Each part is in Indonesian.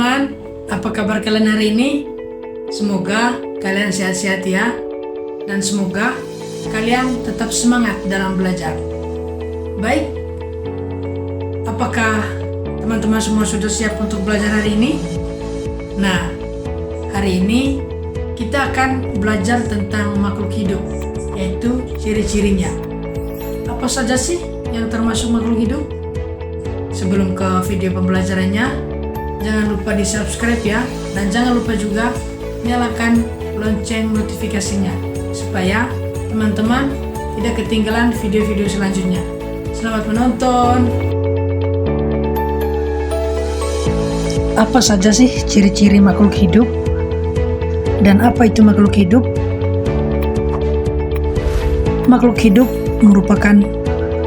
teman-teman, apa kabar kalian hari ini? Semoga kalian sehat-sehat ya, dan semoga kalian tetap semangat dalam belajar. Baik, apakah teman-teman semua sudah siap untuk belajar hari ini? Nah, hari ini kita akan belajar tentang makhluk hidup, yaitu ciri-cirinya. Apa saja sih yang termasuk makhluk hidup? Sebelum ke video pembelajarannya, jangan lupa di subscribe ya, dan jangan lupa juga nyalakan lonceng notifikasinya supaya teman-teman tidak ketinggalan video-video selanjutnya. Selamat menonton. Apa saja sih ciri-ciri makhluk hidup? Dan apa itu makhluk hidup? Makhluk hidup merupakan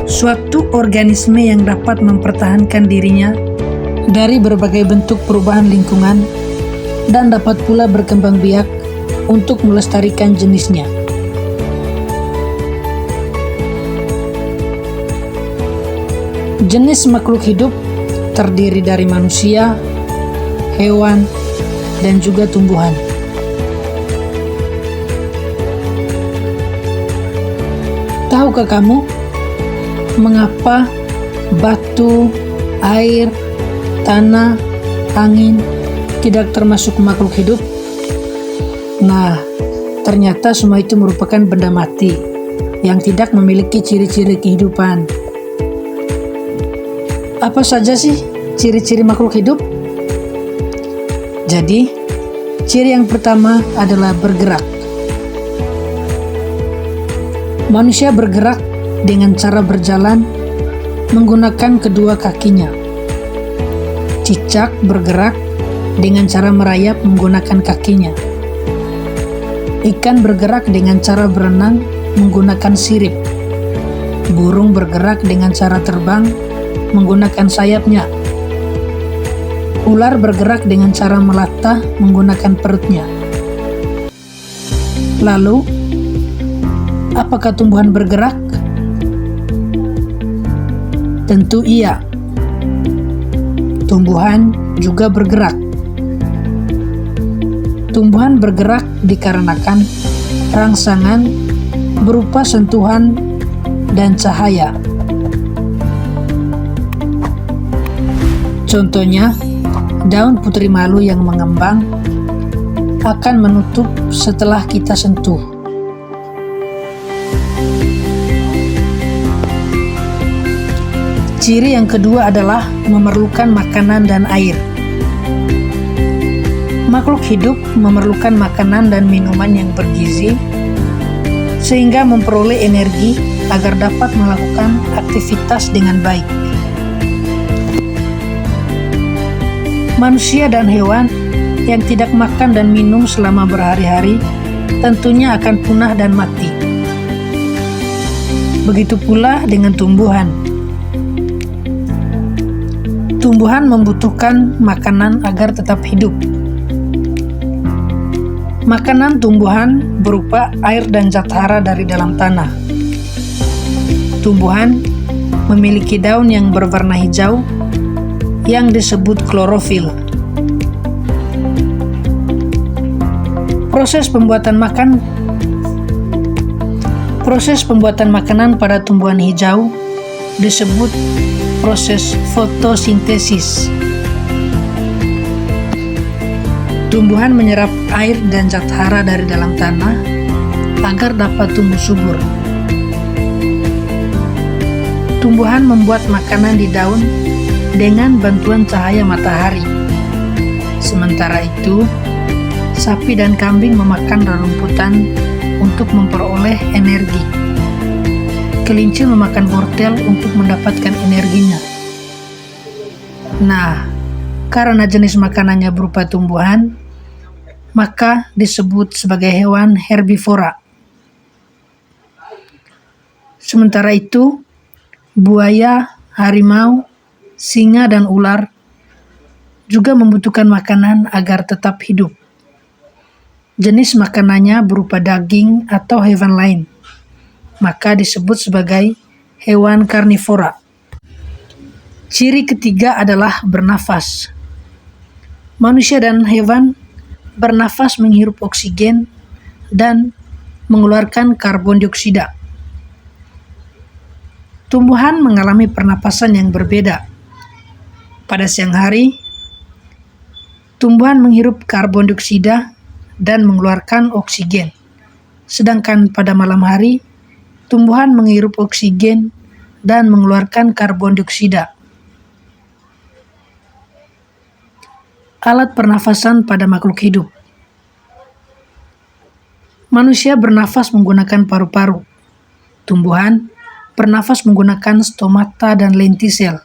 suatu organisme yang dapat mempertahankan dirinya dari berbagai bentuk perubahan lingkungan dan dapat pula berkembang biak untuk melestarikan jenisnya. Jenis makhluk hidup terdiri dari manusia, hewan, dan juga tumbuhan. Tahukah kamu mengapa batu, air, tanah, angin tidak termasuk makhluk hidup? Nah, ternyata semua itu merupakan benda mati yang tidak memiliki ciri-ciri kehidupan. Apa saja sih ciri-ciri makhluk hidup? Jadi, ciri yang pertama adalah bergerak. Manusia bergerak dengan cara berjalan menggunakan kedua kakinya. Cicak bergerak dengan cara merayap menggunakan kakinya. Ikan bergerak dengan cara berenang menggunakan sirip. Burung bergerak dengan cara terbang menggunakan sayapnya. Ular bergerak dengan cara melata menggunakan perutnya. Lalu, apakah tumbuhan bergerak? Tentu iya. Tumbuhan juga bergerak. Tumbuhan bergerak dikarenakan rangsangan berupa sentuhan dan cahaya. Contohnya, daun putri malu yang mengembang akan menutup setelah kita sentuh. Ciri yang kedua adalah memerlukan makanan dan air. Makhluk hidup memerlukan makanan dan minuman yang bergizi sehingga memperoleh energi agar dapat melakukan aktivitas dengan baik. Manusia dan hewan yang tidak makan dan minum selama berhari-hari tentunya akan punah dan mati. Begitu pula dengan tumbuhan. Tumbuhan membutuhkan makanan agar tetap hidup. Makanan tumbuhan berupa air dan zat hara dari dalam tanah. Tumbuhan memiliki daun yang berwarna hijau yang disebut klorofil. Proses pembuatan makanan pada tumbuhan hijau disebut proses fotosintesis. Tumbuhan menyerap air dan zat hara dari dalam tanah agar dapat tumbuh subur. Tumbuhan membuat makanan di daun dengan bantuan cahaya matahari. Sementara itu, sapi dan kambing memakan rerumputan untuk memperoleh energi. Kelinci memakan wortel untuk mendapatkan energinya. Nah, karena jenis makanannya berupa tumbuhan, maka disebut sebagai hewan herbivora. Sementara itu, buaya, harimau, singa, dan ular juga membutuhkan makanan agar tetap hidup. Jenis makanannya berupa daging atau hewan lain, maka disebut sebagai hewan karnivora. Ciri ketiga adalah bernafas. Manusia dan hewan bernafas menghirup oksigen dan mengeluarkan karbon dioksida. Tumbuhan mengalami pernapasan yang berbeda. Pada siang hari, tumbuhan menghirup karbon dioksida dan mengeluarkan oksigen. Sedangkan pada malam hari, tumbuhan menghirup oksigen dan mengeluarkan karbon dioksida. Alat pernafasan pada makhluk hidup. Manusia bernafas menggunakan paru-paru. Tumbuhan bernafas menggunakan stomata dan lentisel.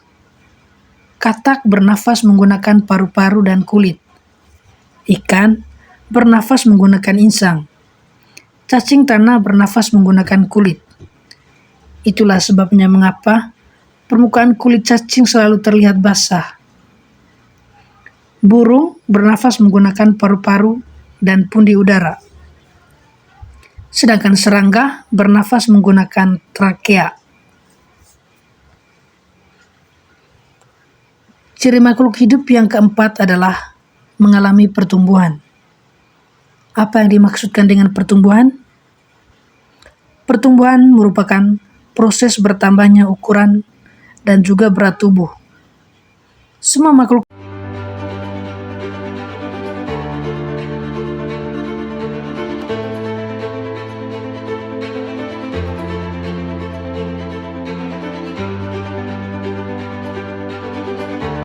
Katak bernafas menggunakan paru-paru dan kulit. Ikan bernafas menggunakan insang. Cacing tanah bernafas menggunakan kulit. Itulah sebabnya mengapa permukaan kulit cacing selalu terlihat basah. Burung bernafas menggunakan paru-paru dan pundi udara. Sedangkan serangga bernafas menggunakan trakea. Ciri makhluk hidup yang keempat adalah mengalami pertumbuhan. Apa yang dimaksudkan dengan pertumbuhan? Pertumbuhan merupakan proses bertambahnya ukuran dan juga berat tubuh. Semua makhluk